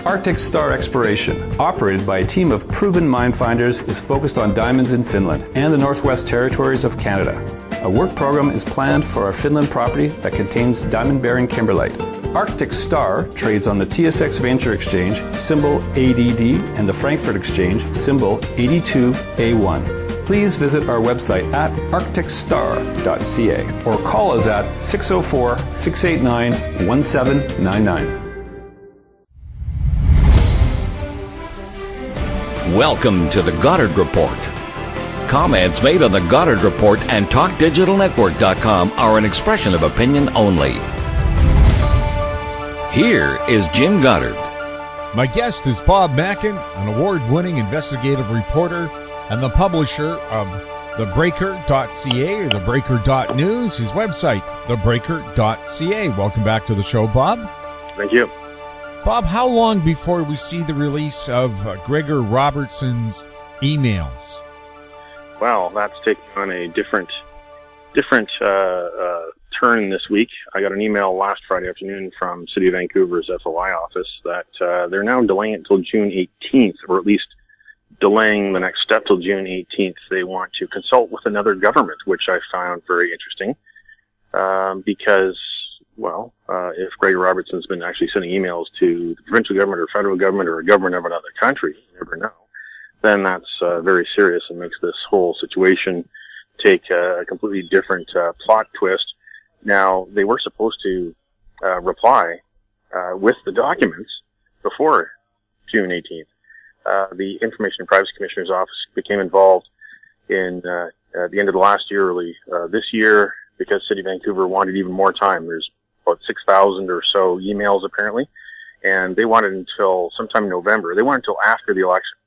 Arctic Star Exploration, operated by a team of proven mine finders, is focused on diamonds in Finland and the Northwest Territories of Canada. A work program is planned for our Finland property that contains diamond-bearing kimberlite. Arctic Star trades on the TSX Venture Exchange, symbol ADD, and the Frankfurt Exchange, symbol 82A1. Please visit our website at arcticstar.ca or call us at 604-689-1799. Welcome to the Goddard Report. Comments made on the Goddard Report and TalkDigitalNetwork.com are an expression of opinion only. Here is Jim Goddard. My guest is Bob Mackin, an award-winning investigative reporter and the publisher of thebreaker.ca or thebreaker.news, his website, thebreaker.ca. Welcome back to the show, Bob. Thank you. Bob, how long before we see the release of Gregor Robertson's emails? Well, that's taking on a different turn this week. I got an email last Friday afternoon from City of Vancouver's FOI office that they're now delaying it until June 18th, or at least delaying the next step till June 18th. They want to consult with another government, which I found very interesting, because, well, if Gregor Robertson's been actually sending emails to the provincial government or federal government or a government of another country, you never know, then that's very serious and makes this whole situation take a completely different plot twist. Now, they were supposed to reply with the documents before June 18th. The Information and Privacy Commissioner's Office became involved in at the end of the last year, early this year, because City of Vancouver wanted even more time. There's about 6,000 or so emails apparently, and they wanted until sometime in November. They wanted until after the election.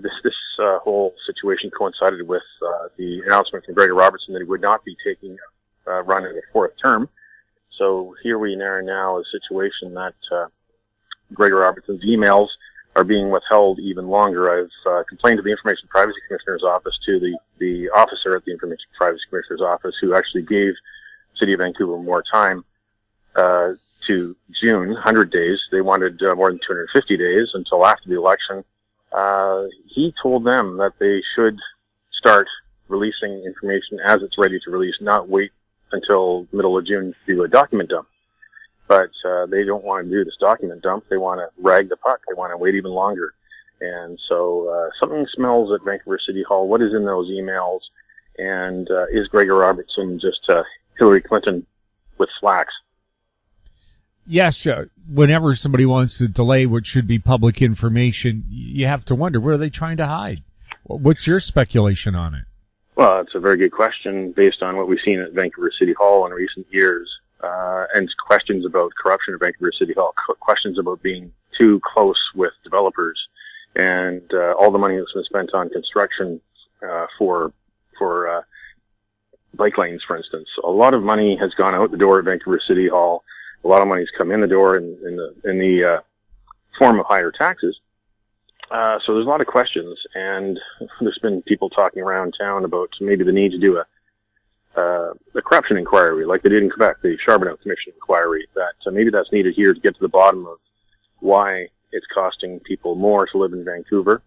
This whole situation coincided with the announcement from Gregor Robertson that he would not be taking run in a fourth term. So here we are now in a situation that Gregor Robertson's emails are being withheld even longer. I've complained to the Information Privacy Commissioner's Office, to the officer at the Information Privacy Commissioner's Office, who actually gave City of Vancouver more time to June, 100 days. They wanted more than 250 days until after the election. He told them that they should start releasing information as it's ready to release, not wait until middle of June to do a document dump. But they don't want to do this document dump. They want to rag the puck. They want to wait even longer. And so something smells at Vancouver City Hall. What is in those emails? And is Gregor Robertson just Hillary Clinton with slacks? Yes, whenever somebody wants to delay what should be public information, you have to wonder, what are they trying to hide? What's your speculation on it? Well, it's a very good question based on what we've seen at Vancouver City Hall in recent years, and questions about corruption at Vancouver City Hall, questions about being too close with developers, and all the money that's been spent on construction for bike lanes, for instance. A lot of money has gone out the door at Vancouver City Hall. A lot of money's come in the door in the form of higher taxes. So there's a lot of questions, and there's been people talking around town about maybe the need to do a corruption inquiry, like they did in Quebec, the Charbonneau Commission inquiry. That maybe that's needed here to get to the bottom of why it's costing people more to live in Vancouver,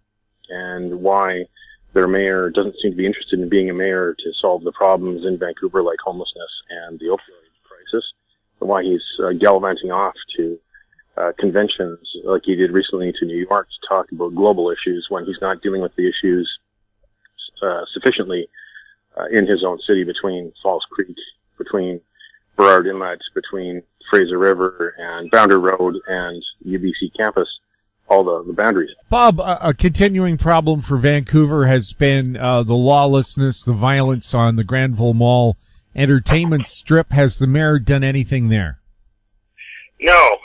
and why their mayor doesn't seem to be interested in being a mayor to solve the problems in Vancouver, like homelessness and the opioid crisis. And why he's gallivanting off to conventions like he did recently to New York to talk about global issues when he's not dealing with the issues sufficiently in his own city, between Falls Creek, between Burrard Inlet, between Fraser River and Boundary Road and UBC campus, all the boundaries. Bob, a continuing problem for Vancouver has been the lawlessness, the violence on the Granville Mall entertainment strip. Has the mayor done anything there?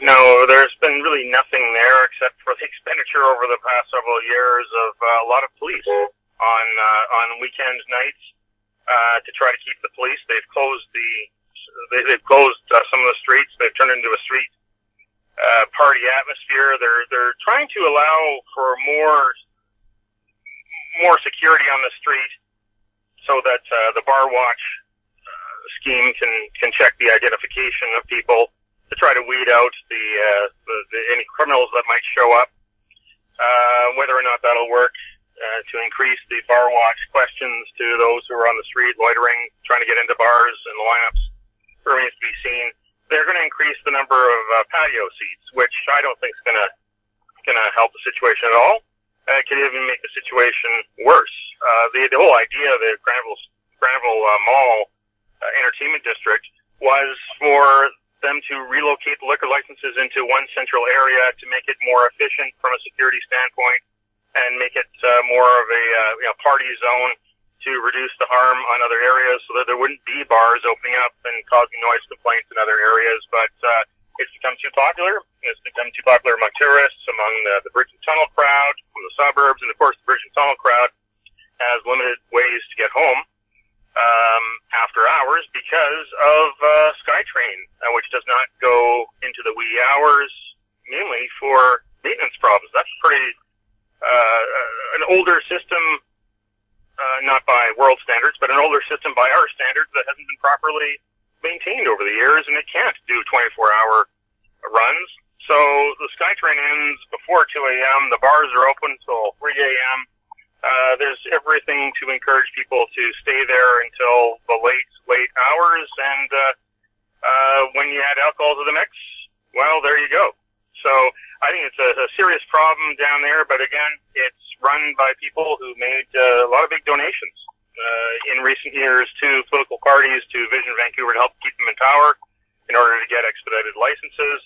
No, there's been really nothing there except for the expenditure over the past several years of a lot of police on weekend nights to try to keep the police. They've closed some of the streets. They've turned into a street party atmosphere. They're trying to allow for more security on the street so that the bar watch scheme can check the identification of people to try to weed out any criminals that might show up. Whether or not that'll work to increase the bar watch questions to those who are on the street loitering, trying to get into bars and lineups, remains to be seen. They're going to increase the number of patio seats, which I don't think is going to help the situation at all. It could even make the situation worse. The whole idea of the Granville Mall entertainment district was for them to relocate the liquor licenses into one central area to make it more efficient from a security standpoint and make it more of a party zone to reduce the harm on other areas so that there wouldn't be bars opening up and causing noise complaints in other areas. But it's become too popular. It's become too popular among tourists, among the Bridge and Tunnel crowd from the suburbs, and of course the Bridge and Tunnel crowd has limited ways to get home after hours because of SkyTrain, which does not go into the wee hours, mainly for maintenance problems. That's pretty an older system, not by world standards, but an older system by our standards that hasn't been properly maintained over the years, and it can't do 24-hour runs. So the SkyTrain ends before 2 a.m. The bars are open till 3 a.m. There's everything to encourage people to stay there until the late hours, and when you add alcohol to the mix, well, there you go. So I think it's a serious problem down there, but again, it's run by people who made a lot of big donations in recent years to political parties, to Vision Vancouver to help keep them in power in order to get expedited licenses.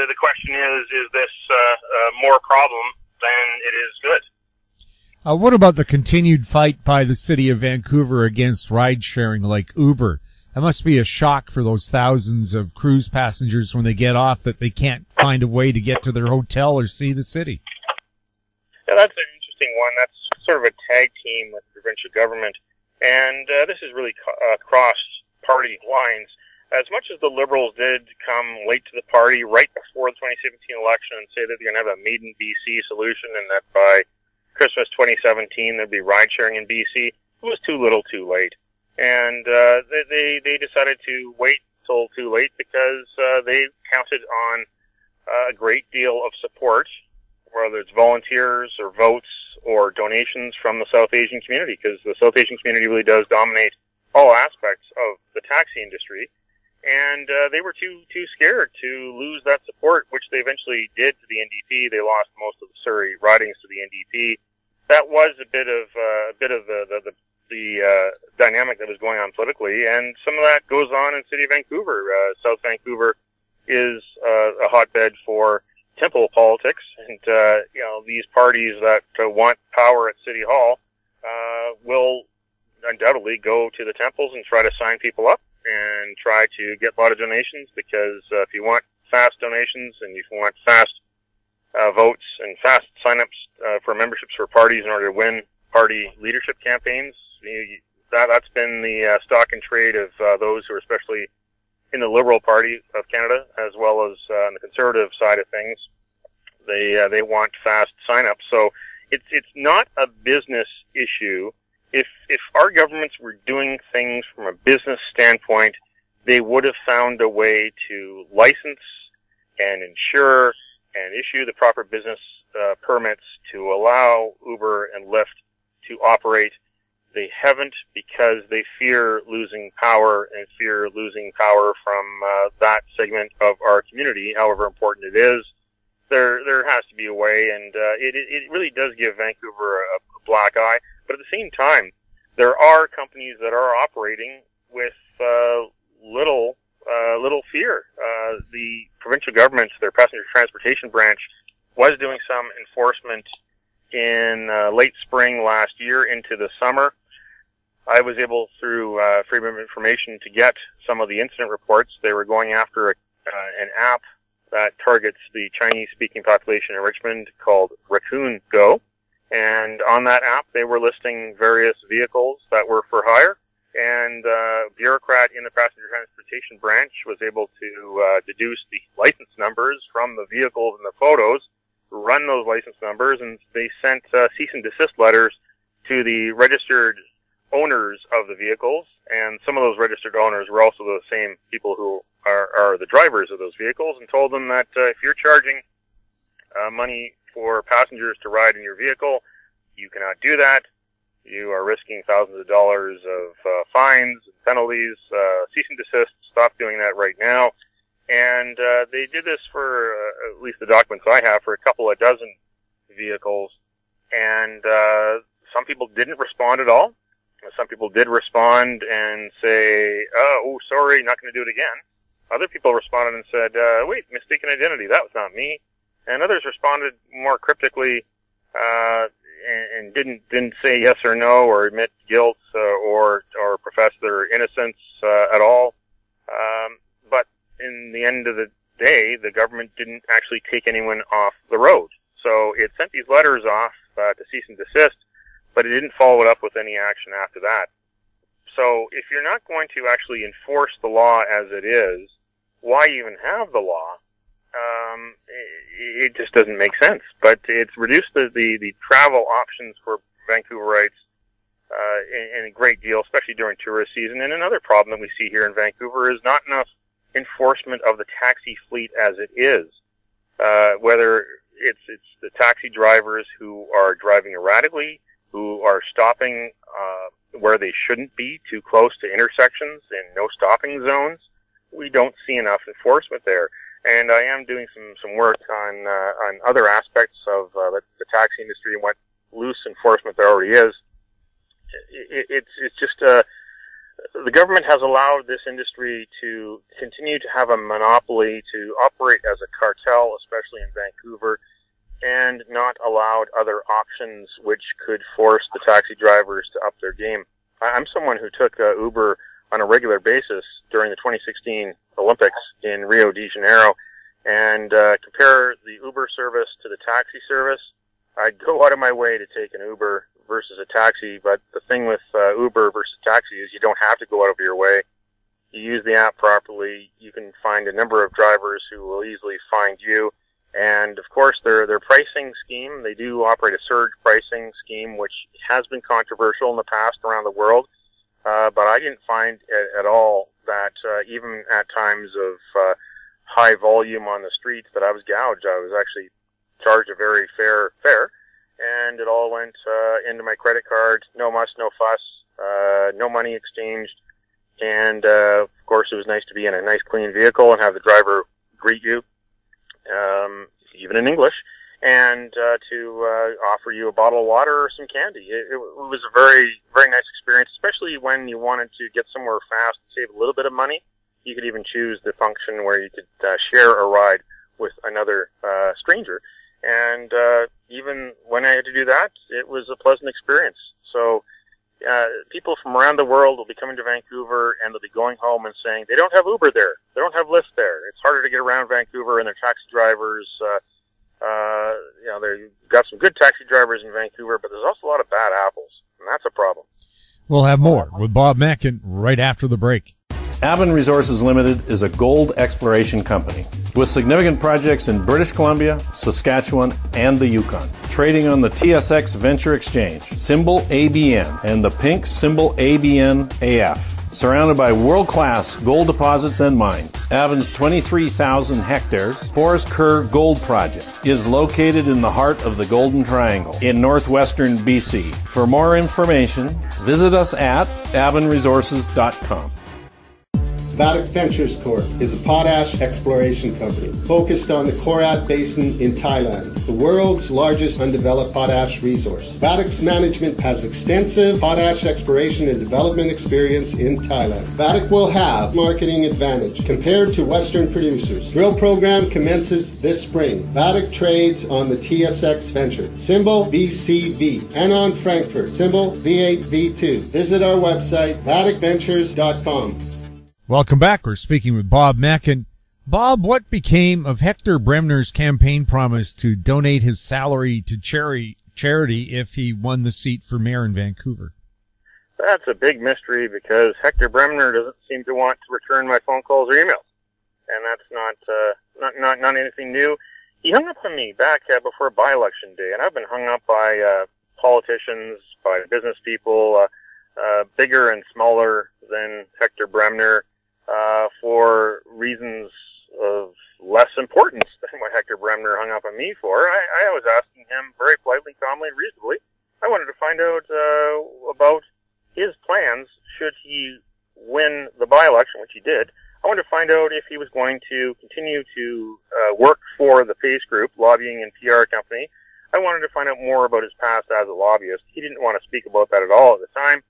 The question is this more problem than it is good? What about the continued fight by the city of Vancouver against ride-sharing like Uber? That must be a shock for those thousands of cruise passengers when they get off that they can't find a way to get to their hotel or see the city. Yeah, that's an interesting one. That's sort of a tag team with the provincial government, and this has really crossed party lines. As much as the Liberals did come late to the party right before the 2017 election and say that they're going to have a Made in BC solution and that by Christmas 2017 there'd be ride-sharing in BC, it was too little too late. And they decided to wait till too late because they counted on a great deal of support, whether it's volunteers or votes or donations from the South Asian community, because the South Asian community really does dominate all aspects of the taxi industry. And they were too scared to lose that support, which they eventually did to the NDP. They lost most of the Surrey ridings to the NDP. That was a bit of the dynamic that was going on politically, and some of that goes on in the city of Vancouver. South Vancouver is a hotbed for temple politics, and these parties that want power at City Hall will undoubtedly go to the temples and try to sign people up and try to get a lot of donations, because if you want fast donations and if you want fast votes and fast sign-ups for memberships for parties in order to win party leadership campaigns, that's been the stock and trade of those who are especially in the Liberal Party of Canada, as well as on the Conservative side of things. They want fast sign-ups. So it's not a business issue. If our governments were doing things from a business standpoint, they would have found a way to license and insure and issue the proper business permits to allow Uber and Lyft to operate. They haven't, because they fear losing power and fear losing power from that segment of our community, however important it is. There has to be a way, and it really does give Vancouver a black eye. But at the same time, there are companies that are operating with little fear. The provincial government, their passenger transportation branch, was doing some enforcement in late spring last year into the summer. I was able, through Freedom of Information, to get some of the incident reports. They were going after an app that targets the Chinese-speaking population in Richmond called Raccoon Go. And on that app, they were listing various vehicles that were for hire. And a bureaucrat in the passenger transportation branch was able to deduce the license numbers from the vehicles and the photos, run those license numbers, and they sent cease and desist letters to the registered owners of the vehicles, and some of those registered owners were also the same people who are the drivers of those vehicles, and told them that if you're charging money for passengers to ride in your vehicle, you cannot do that. You are risking thousands of dollars of fines, penalties, cease and desist. Stop doing that right now. And they did this for, at least the documents I have, for a couple of dozen vehicles. And some people didn't respond at all. Some people did respond and say, oh, sorry, not going to do it again. Other people responded and said, wait, mistaken identity, that was not me. And others responded more cryptically and didn't say yes or no or admit guilt or profess their innocence at all. But in the end of the day, the government didn't actually take anyone off the road. So it sent these letters off to cease and desist, but it didn't follow it up with any action after that. So if you're not going to actually enforce the law as it is, why even have the law? It just doesn't make sense. But it's reduced the travel options for Vancouverites in a great deal, especially during tourist season. And another problem that we see here in Vancouver is not enough enforcement of the taxi fleet as it is. Whether it's the taxi drivers who are driving erratically, who are stopping where they shouldn't be, too close to intersections and no stopping zones. We don't see enough enforcement there. And I am doing some work on other aspects of the taxi industry and what loose enforcement there already is. It's just the government has allowed this industry to continue to have a monopoly, to operate as a cartel, especially in Vancouver, and not allowed other options which could force the taxi drivers to up their game. I'm someone who took Uber on a regular basis during the 2016 Olympics in Rio de Janeiro, and compare the Uber service to the taxi service. I'd go out of my way to take an Uber versus a taxi, but the thing with Uber versus taxi is you don't have to go out of your way. You use the app properly, you can find a number of drivers who will easily find you. And of course, their pricing scheme, they do operate a surge pricing scheme, which has been controversial in the past around the world. But I didn't find at all that even at times of high volume on the streets that I was gouged. I was actually charged a very fair fare, and it all went into my credit card. No muss, no fuss, no money exchanged. And of course, it was nice to be in a nice, clean vehicle and have the driver greet you, even in English, and to offer you a bottle of water or some candy. It was a very, very nice experience, especially when you wanted to get somewhere fast and save a little bit of money. You could even choose the function where you could share a ride with another stranger. And even when I had to do that, it was a pleasant experience. So people from around the world will be coming to Vancouver, and they'll be going home and saying, they don't have Uber there. They don't have Lyft there. It's harder to get around Vancouver, and their taxi drivers, they've got some good taxi drivers in Vancouver, but there's also a lot of bad apples, and that's a problem. We'll have more with Bob Mackin right after the break. Aben Resources Limited is a gold exploration company with significant projects in British Columbia, Saskatchewan, and the Yukon. Trading on the TSX Venture Exchange, symbol ABN, and the pink symbol ABN-AF. Surrounded by world-class gold deposits and mines, Aben's 23,000 hectares Forest Kerr Gold Project is located in the heart of the Golden Triangle in northwestern BC. For more information, visit us at abenresources.com. Vatic Ventures Corp. is a potash exploration company focused on the Korat Basin in Thailand, the world's largest undeveloped potash resource. Vatic's management has extensive potash exploration and development experience in Thailand. Vatic will have marketing advantage compared to Western producers. Drill program commences this spring. Vatic trades on the TSX Venture, symbol VCV, and on Frankfurt, symbol V8V2. Visit our website, vaticventures.com. Welcome back. We're speaking with Bob Mackin. Bob, what became of Hector Bremner's campaign promise to donate his salary to charity if he won the seat for mayor in Vancouver? That's a big mystery because Hector Bremner doesn't seem to want to return my phone calls or emails, and that's not anything new. He hung up on me back before by-election day, and I've been hung up by politicians, by business people, bigger and smaller than Hector Bremner for reasons of less importance than what Hector Bremner hung up on me for. I was asking him very politely, calmly, and reasonably. I wanted to find out about his plans should he win the by-election, which he did. I wanted to find out if he was going to continue to work for the PACE Group, lobbying and PR company. I wanted to find out more about his past as a lobbyist. He didn't want to speak about that at all at the time,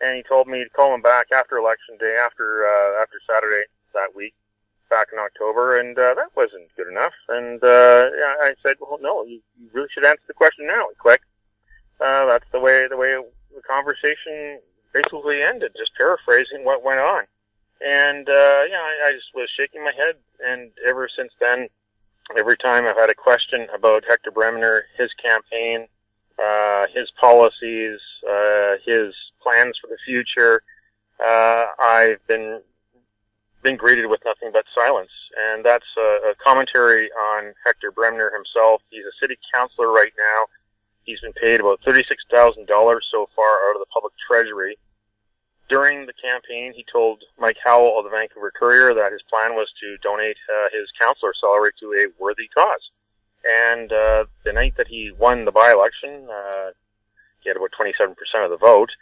and he told me to call him back after Election Day, after Saturday that week, back in October, and that wasn't good enough. And I said, well, no, you really should answer the question now. And click. That's the way the conversation basically ended, just paraphrasing what went on. And I just was shaking my head, and ever since then, every time I've had a question about Hector Bremner, his campaign, his policies, his plans for the future, I've been greeted with nothing but silence. And that's a commentary on Hector Bremner himself. He's a city councillor right now. He's been paid about $36,000 so far out of the public treasury. During the campaign, he told Mike Howell of the Vancouver Courier that his plan was to donate his councillor salary to a worthy cause. And the night that he won the by-election, he had about 27% of the vote.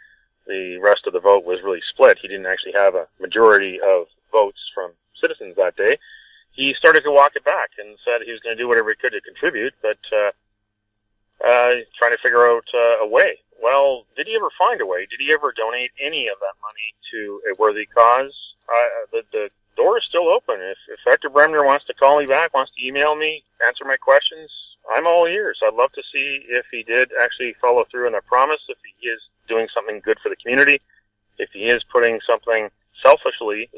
The rest of the vote was really split. He didn't actually have a majority of votes from citizens that day. He started to walk it back and said he was going to do whatever he could to contribute, but trying to figure out a way. Well, did he ever find a way? Did he ever donate any of that money to a worthy cause? The door is still open. If Hector Bremner wants to call me back, wants to email me, answer my questions, I'm all ears. I'd love to see if he did actually follow through on that promise, if he is doing something good for the community, if he is putting something selflessly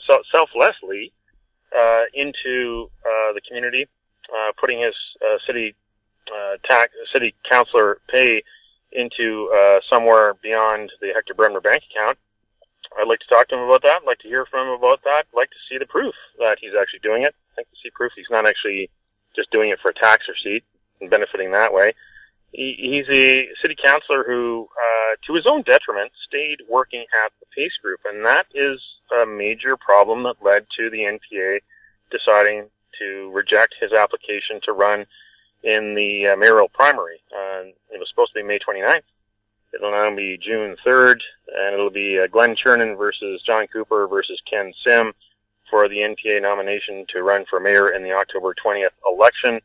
into the community, putting his city councillor pay into somewhere beyond the Hector Bremner bank account. I'd like to talk to him about that. I'd like to hear from him about that. I'd like to see the proof that he's actually doing it. I'd like to see proof he's not actually just doing it for a tax receipt and benefiting that way. He's a city councillor who, to his own detriment, stayed working at the PACE Group, and that is a major problem that led to the NPA deciding to reject his application to run in the mayoral primary. It was supposed to be May 29th. It'll now be June 3rd, and it'll be Glenn Chernin versus John Cooper versus Ken Sim for the NPA nomination to run for mayor in the October 20th election.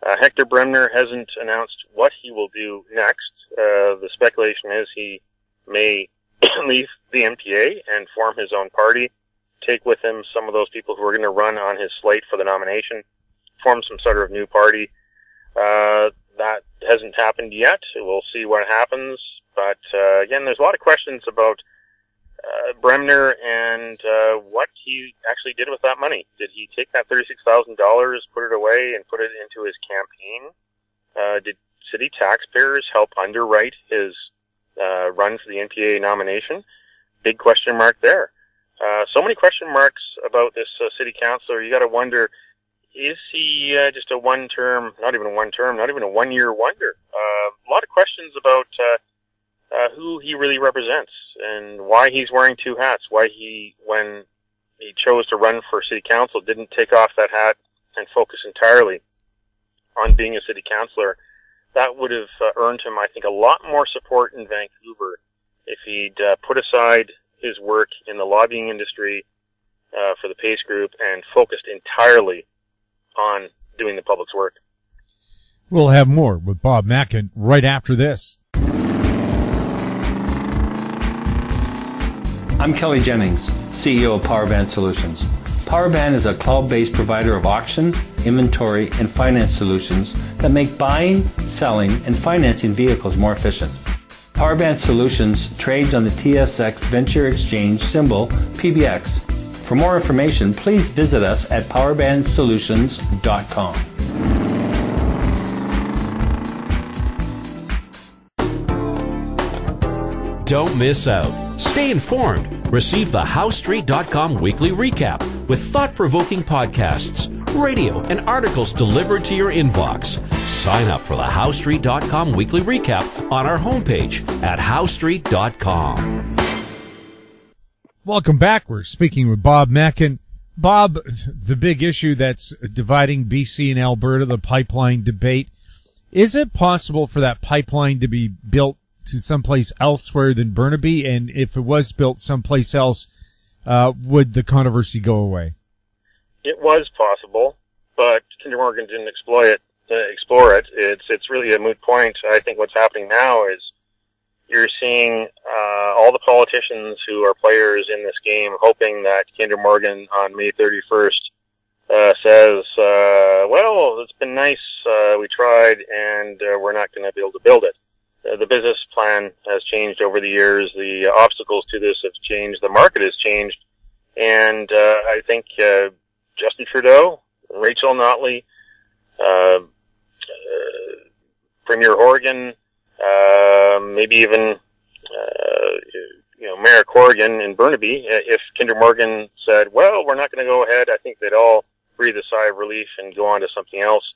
Hector Bremner hasn't announced what he will do next. The speculation is he may leave the NPA and form his own party, take with him some of those people who are going to run on his slate for the nomination, form some sort of new party. That hasn't happened yet. We'll see what happens. But again, there's a lot of questions about Bremner and what he actually did with that money. Did he take that $36,000, put it away, and put it into his campaign? Did city taxpayers help underwrite his run for the NPA nomination? Big question mark there. So many question marks about this city councilor. You got to wonder, is he just a one-term, not even a one-term, not even a one-year wonder? A lot of questions about who he really represents and why he's wearing two hats, why he, when he chose to run for city council, didn't take off that hat and focus entirely on being a city councilor. That would have earned him, I think, a lot more support in Vancouver if he'd put aside his work in the lobbying industry for the PACE Group and focused entirely on doing the public's work. We'll have more with Bob Mackin right after this. I'm Kelly Jennings, CEO of PowerBand Solutions. PowerBand is a cloud-based provider of auction, inventory, and finance solutions that make buying, selling, and financing vehicles more efficient. PowerBand Solutions trades on the TSX Venture Exchange symbol PBX. For more information, please visit us at powerbandsolutions.com. Don't miss out. Stay informed. Receive the HowStreet.com weekly recap with thought-provoking podcasts, radio, and articles delivered to your inbox. Sign up for the HowStreet.com weekly recap on our homepage at HowStreet.com. Welcome back. We're speaking with Bob Mackin. Bob, the big issue that's dividing BC and Alberta, the pipeline debate, is it possible for that pipeline to be built to someplace elsewhere than Burnaby? And if it was built someplace else, would the controversy go away? It was possible, but Kinder Morgan didn't explore it. It's really a moot point. I think what's happening now is you're seeing all the politicians who are players in this game hoping that Kinder Morgan on May 31st says, well, it's been nice, we tried, and we're not going to be able to build it. The business plan has changed over the years. The obstacles to this have changed. The market has changed. And I think Justin Trudeau, Rachel Notley, Premier Horgan, maybe even Mayor Corrigan in Burnaby, if Kinder Morgan said, well, we're not going to go ahead, I think they'd all breathe a sigh of relief and go on to something else.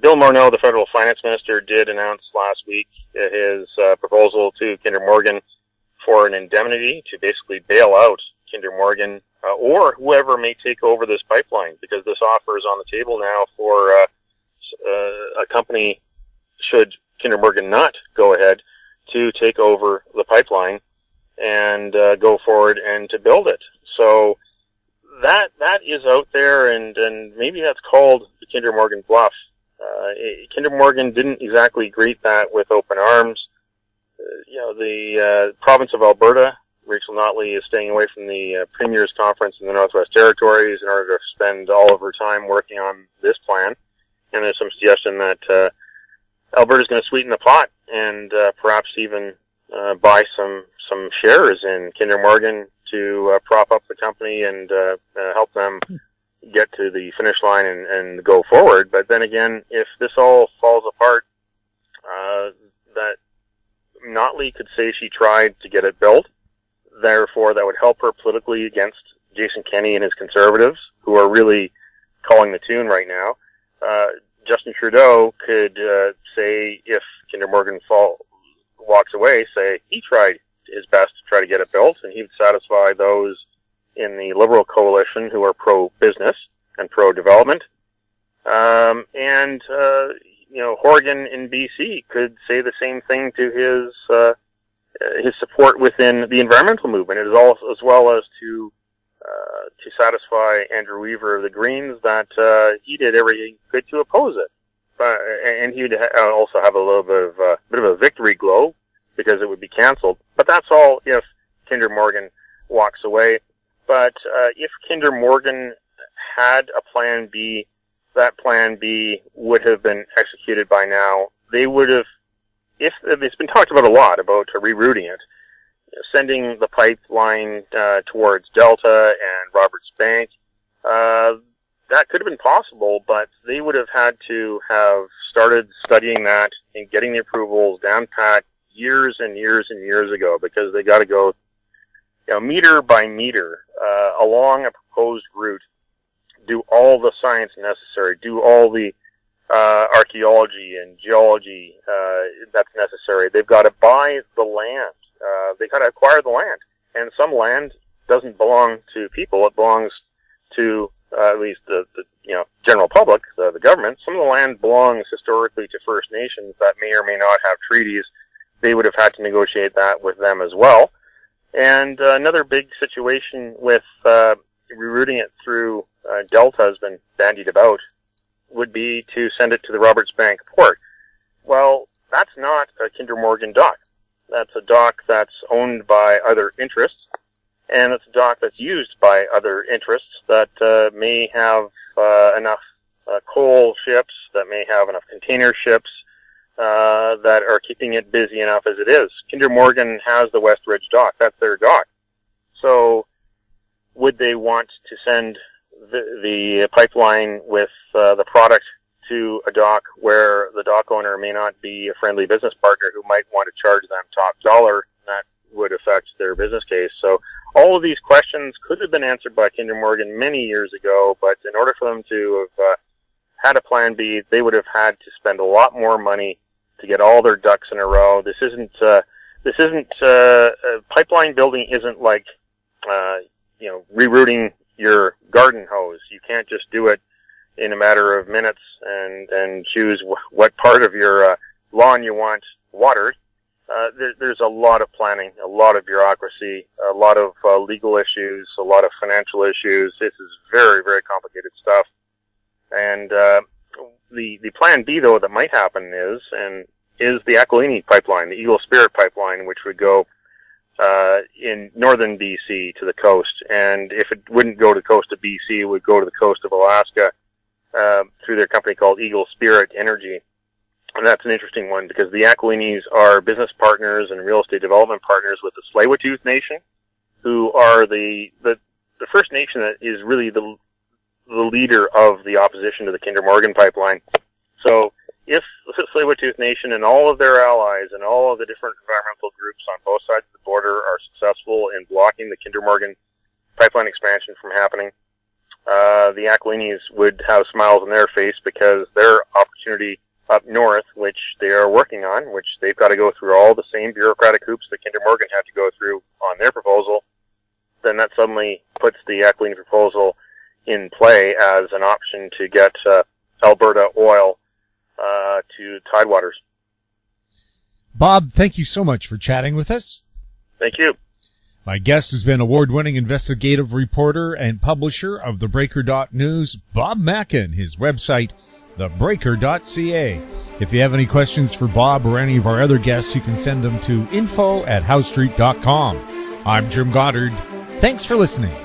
Bill Morneau, the federal finance minister, did announce last week his proposal to Kinder Morgan for an indemnity to basically bail out Kinder Morgan or whoever may take over this pipeline, because this offer is on the table now for a company, should Kinder Morgan not go ahead, to take over the pipeline and go forward and to build it. So that is out there, and maybe that's called the Kinder Morgan bluff. Kinder Morgan didn't exactly greet that with open arms. The province of Alberta, Rachel Notley is staying away from the Premier's Conference in the Northwest Territories in order to spend all of her time working on this plan. And there's some suggestion that Alberta's going to sweeten the pot and perhaps even buy some shares in Kinder Morgan to prop up the company and help them get to the finish line and go forward. But then again, if this all falls apart, that Notley could say she tried to get it built. Therefore, that would help her politically against Jason Kenney and his Conservatives, who are really calling the tune right now. Justin Trudeau could say, if Kinder Morgan walks away, say he tried his best to try to get it built, and he would satisfy those in the Liberal coalition who are pro-business and pro-development. Horgan in BC could say the same thing to his support within the environmental movement, as well as to satisfy Andrew Weaver of the Greens that he did everything he could to oppose it. And he would also have a little bit of a victory glow because it would be canceled. But that's all if Kinder Morgan walks away. But if Kinder Morgan had a plan B, that plan B would have been executed by now. They would have, if it's been talked about a lot about rerouting it, sending the pipeline towards Delta and Roberts Bank. That could have been possible, but they would have had to have started studying that and getting the approvals down pat years and years and years ago, because they got to go meter by meter along a proposed route, do all the science necessary, do all the archaeology and geology that's necessary. They've got to buy the land. They got to acquire the land, and some land doesn't belong to people. It belongs to at least the general public, the government. Some of the land belongs historically to First Nations that may or may not have treaties. They would have had to negotiate that with them as well. And another big situation with rerouting it through Delta has been bandied about would be to send it to the Roberts Bank port. Well, that's not a Kinder Morgan dock. That's a dock that's owned by other interests, and it's a dock that's used by other interests that may have enough coal ships, that may have enough container ships that are keeping it busy enough as it is. Kinder Morgan has the West Ridge dock. That's their dock. So would they want to send the pipeline with the product to a dock where the dock owner may not be a friendly business partner who might want to charge them top dollar? That would affect their business case. So all of these questions could have been answered by Kinder Morgan many years ago, but in order for them to have had a plan B, they would have had to spend a lot more money to get all their ducks in a row. This isn't pipeline building isn't like rerouting your garden hose. You can't just do it in a matter of minutes and choose what part of your lawn you want watered. There's a lot of planning, a lot of bureaucracy, a lot of legal issues, a lot of financial issues. This is very, very complicated stuff. And the plan B, though, that might happen is the Aquilini pipeline, the Eagle Spirit pipeline, which would go in northern BC to the coast. And if it wouldn't go to the coast of BC, it would go to the coast of Alaska through their company called Eagle Spirit Energy. And that's an interesting one because the Aquilinis are business partners and real estate development partners with the Tsleil-Waututh Nation, who are the First Nation that is really the leader of the opposition to the Kinder Morgan pipeline. So if the Tsleil-Waututh Nation and all of their allies and all of the different environmental groups on both sides of the border are successful in blocking the Kinder Morgan pipeline expansion from happening, the Aquilinis would have smiles on their face because their opportunity up north, which they are working on, which they've got to go through all the same bureaucratic hoops that Kinder Morgan had to go through on their proposal, then that suddenly puts the Aquilini proposal in play as an option to get Alberta oil to Tidewaters. Bob, thank you so much for chatting with us. Thank you. My guest has been award-winning investigative reporter and publisher of thebreaker.news, Bob Mackin. His website, thebreaker.ca. If you have any questions for Bob or any of our other guests, you can send them to info@howstreet.com. I'm Jim Goddard. Thanks for listening.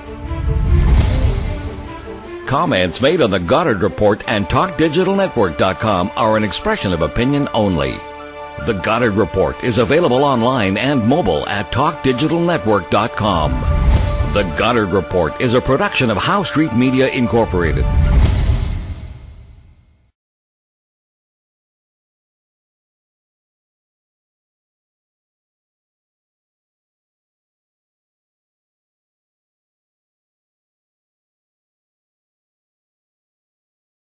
Comments made on the Goddard Report and TalkDigitalNetwork.com are an expression of opinion only. The Goddard Report is available online and mobile at TalkDigitalNetwork.com. The Goddard Report is a production of Howe Street Media Incorporated.